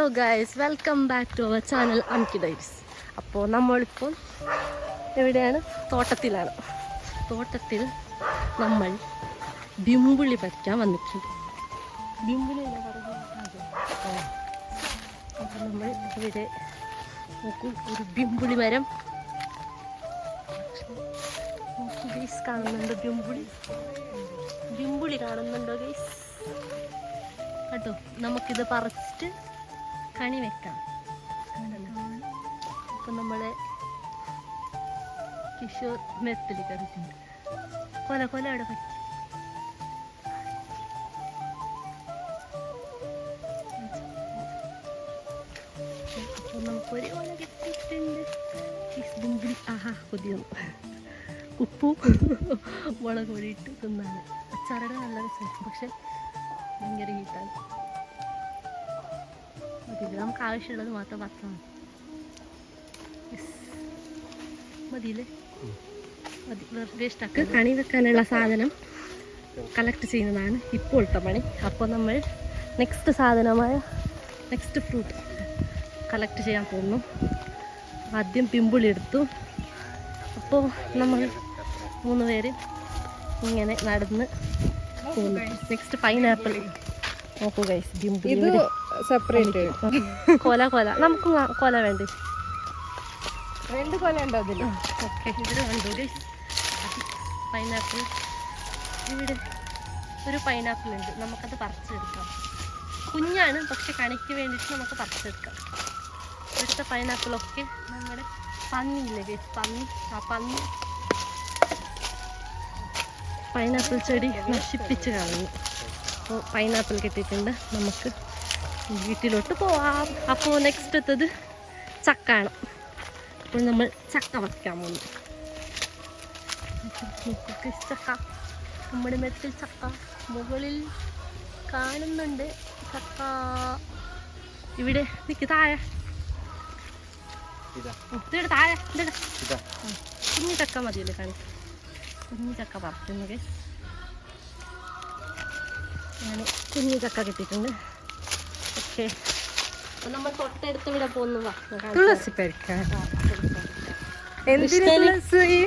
Hello guys, welcome back to our channel Amki diaries. അപ്പോൾ നമ്മളിപ്പോൾ എവിടെയാണ്? തോട്ടത്തിലാണ്. തോട്ടത്തിൽ നമ്മൾ ബിംബുളി പറിക്കാൻ വന്നിട്ടുണ്ട്. ബിംബുളി അപ്പോൾ നമ്മൾ ഇവിടെ നോക്കൂ, ഒരു ബിംബുളി മരം ഗൈസ് കാണുന്നുണ്ടോ? ബിംബുളി കാണുന്നുണ്ടോ ഗൈസ്? കേട്ടോ, നമുക്കിത് പറിച്ചിട്ട് കണി വെക്കാം. അപ്പം നമ്മളെ കിഷോർ മെത്തിൽ കറിച്ചിട്ടുണ്ട്. കൊല അവിടെ പറ്റി. അപ്പോൾ നമുക്കൊരു കൊല കിട്ടിയിട്ടുണ്ട്. ആഹാ, കൊതിയൊന്നു. ഉപ്പും മുളക് പൊടിയിട്ട് തിന്നാണ്. അച്ചാറുടെ നല്ല രസമായിരിക്കും, പക്ഷെ ഭയങ്കര ഹീറ്റാണ്. മതിയില്ല, നമുക്ക് ആവശ്യമുള്ളത് മാത്രം പറിച്ചാൽ മതിയില്ലേ? മതി, വേസ്റ്റാക്കുക. കണി വെക്കാനുള്ള സാധനം കളക്ട് ചെയ്യുന്നതാണ് ഇപ്പോഴത്തെ പണി. അപ്പോൾ നമ്മൾ നെക്സ്റ്റ് സാധനമായ നെക്സ്റ്റ് ഫ്രൂട്ട് കളക്ട് ചെയ്യാൻ പോകുന്നു. ആദ്യം പിമ്പുളി എടുത്തു. അപ്പോൾ നമ്മൾ 3 പേര് ഇങ്ങനെ നടന്ന് പോകുന്നു. നെക്സ്റ്റ് പൈനാപ്പിൾ നോക്കൂ ഗൈസ്. ഇത് സെപ്പറേറ്റ് കൊല നമുക്ക് കൊല വേണ്ടേ? 2 കൊല ഉണ്ടോ അതിൽ? ഓക്കെ, ഇതിൽ കണ്ടു ഗൈസ്. പൈനാപ്പിൾ, ഇവിടെ ഒരു പൈനാപ്പിൾ ഉണ്ട്. നമുക്കത് പറിച്ചെടുക്കാം. കുഞ്ഞാണ്, പക്ഷെ കണിക്ക് വേണ്ടിയിട്ട് നമുക്ക് പറിച്ചെടുക്കാം. ഇവിടുത്തെ പൈനാപ്പിളൊക്കെ നമ്മുടെ പന്നിയില്ലേ ഗൈസ്, പന്നി പൈനാപ്പിൾ ചെടി നശിപ്പിച്ച് കളഞ്ഞു. അപ്പോൾ പൈനാപ്പിൾ കിട്ടിയിട്ടുണ്ട്. നമുക്ക് വീട്ടിലോട്ട് പോവാം. അപ്പോൾ നെക്സ്റ്റ് എത്തത് ചക്കാണ്. അപ്പോൾ നമ്മൾ ചക്ക വയ്ക്കാൻ പോകുന്നു. ചക്ക, നമ്മുടെ മെത്തിൽ ചക്ക മുകളിൽ കാണുന്നുണ്ട്. ചക്ക ഇവിടെ നിൽക്ക്, താഴെ താഴെ കുഞ്ഞു ചക്ക മതിയല്ലേ കാണിക്കും. കുഞ്ഞു ചക്ക പറിക്കുന്നത്. ഞാൻ കുഞ്ഞു ചക്ക കിട്ടിയിട്ടുണ്ട്. ഓക്കെ, അപ്പം നമ്മൾ തൊട്ടടുത്ത് ഇവിടെ പോകുന്നതാ. തുളസി പരിക്കാൻ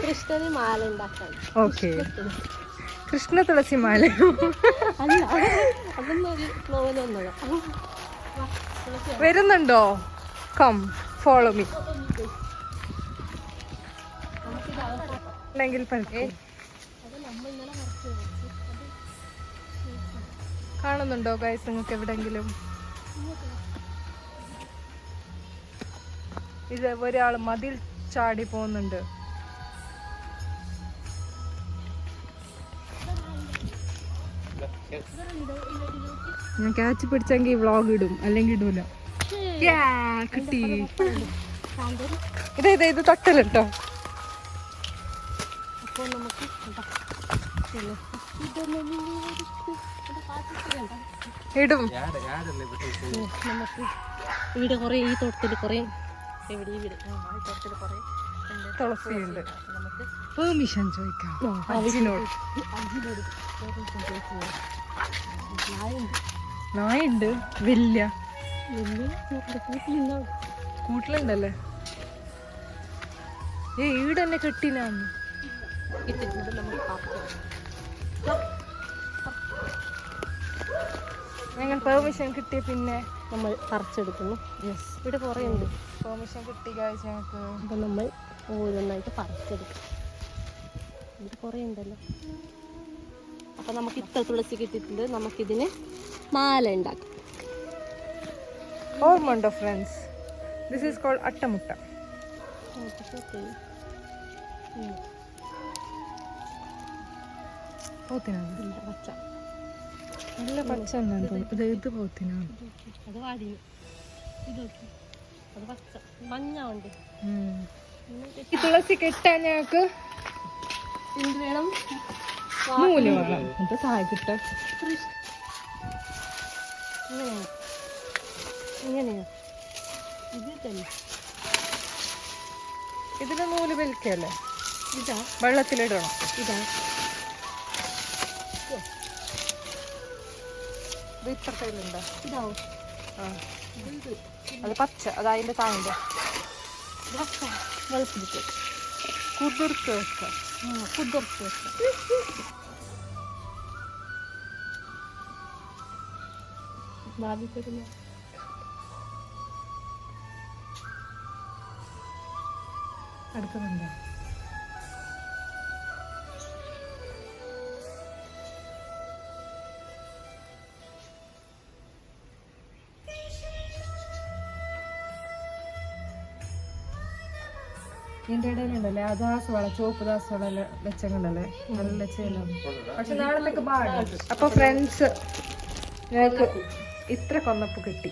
കൃഷ്ണന് മാല ഉണ്ടാക്കാൻ. ഓക്കെ, കൃഷ്ണ തുളസി മാല. അല്ല, അതൊന്നും ഒരു പ്ലോവലൊന്നല്ല. വരുന്നുണ്ടോ? Come follow me. കാണുന്നുണ്ടോ ഗൈസ് നിങ്ങൾക്ക് എവിടെങ്കിലും? ഇത് ഒരാൾ മതിൽ ചാടി പോകുന്നുണ്ട്. ഞാൻ ക്യാച്ച് പിടിച്ചെങ്കിൽ വ്ളോഗ് ഇടും, അല്ലെങ്കിൽ ഇടൂല. കിട്ടി. ഇത് തൊട്ടല്ലോ. അപ്പോൾ നമുക്ക് ഇടും. നമുക്ക് ഇവിടെ കുറേ, ഈ തോട്ടത്തിൽ കുറേ, ഇവിടെ ഈ തോട്ടത്തിൽ കുറേ തുളസിയുണ്ട്. നമുക്ക് പെർമിഷൻ ചോദിക്കാം. നായുണ്ട് വലിയ കൂട്ടിലുണ്ടല്ലേ? ഈട് തന്നെ കെട്ടിനാന്ന് ഇട്ടിട്ടുണ്ട്. നമുക്ക് ഞങ്ങൾ പെർമിഷൻ കിട്ടിയ പിന്നെ നമ്മൾ പറിച്ചെടുക്കുന്നു. യെസ്, ഇവിടെ കുറേ ഉണ്ട്. പെർമിഷൻ കിട്ടി കാഴ്ച ഞങ്ങൾക്ക്. അപ്പം നമ്മൾ ഓരോന്നായിട്ട് പറിച്ചെടുക്കും. ഇവിടെ കുറേ ഉണ്ടല്ലോ. അപ്പം നമുക്ക് ഇത്ര തുളസി കിട്ടിയിട്ടുണ്ട്. നമുക്കിതിന് മാല ഉണ്ടാക്കാം. ഓർമ്മ ഉണ്ടോ ഫ്രണ്ട്സ്? ദിസ് ഈസ് കോൾഡ് അട്ടമുട്ട. പോത്തിനാണ് പച്ച, നല്ല പച്ച എന്നാണ് തോന്നുന്നത്. ഇത് പോത്തിനാണ്. അത് വാടി. ഇത് നോക്കി, അത് പച്ച മഞ്ഞ ഉണ്ട്. ഈ തുളസി കെട്ടാൻ ഞങ്ങൾക്ക് എന്ത് വേണം? നൂല് വേണം. അത് താഴെ കിട്ടാൻ ഇങ്ങനെയാ. ഇത് തന്നെ. ഇതിന് നൂല് വലിക്കല്ലേ? ഇതാ വെള്ളത്തിലിടണം. ഇതാ ഇത് ഇത്ര കയ്യിലുണ്ടോ? ഇതാവും. ആ അത് പച്ച, അത് അതിന്റെ താഴെ വെളുപ്പിട്ട് കുതിർത്ത് വെക്കാം. കുതിർത്ത് വെക്കാം. ഭാവി തരുന്ന എടുക്കുന്നുണ്ടോ? ഇതിന്റെ ഇടയിലുണ്ടല്ലേ ആ ദാസവള, ചോപ്പ് ദാസവള വെച്ചങ്ങണ്ടല്ലേ, നല്ല ചേലാണ്. പക്ഷെ നാളത്തേക്ക് പാടില്ല. അപ്പൊ ഫ്രണ്ട്സ്, ഞങ്ങൾക്ക് ഇത്ര കൊന്നപ്പ് കിട്ടി.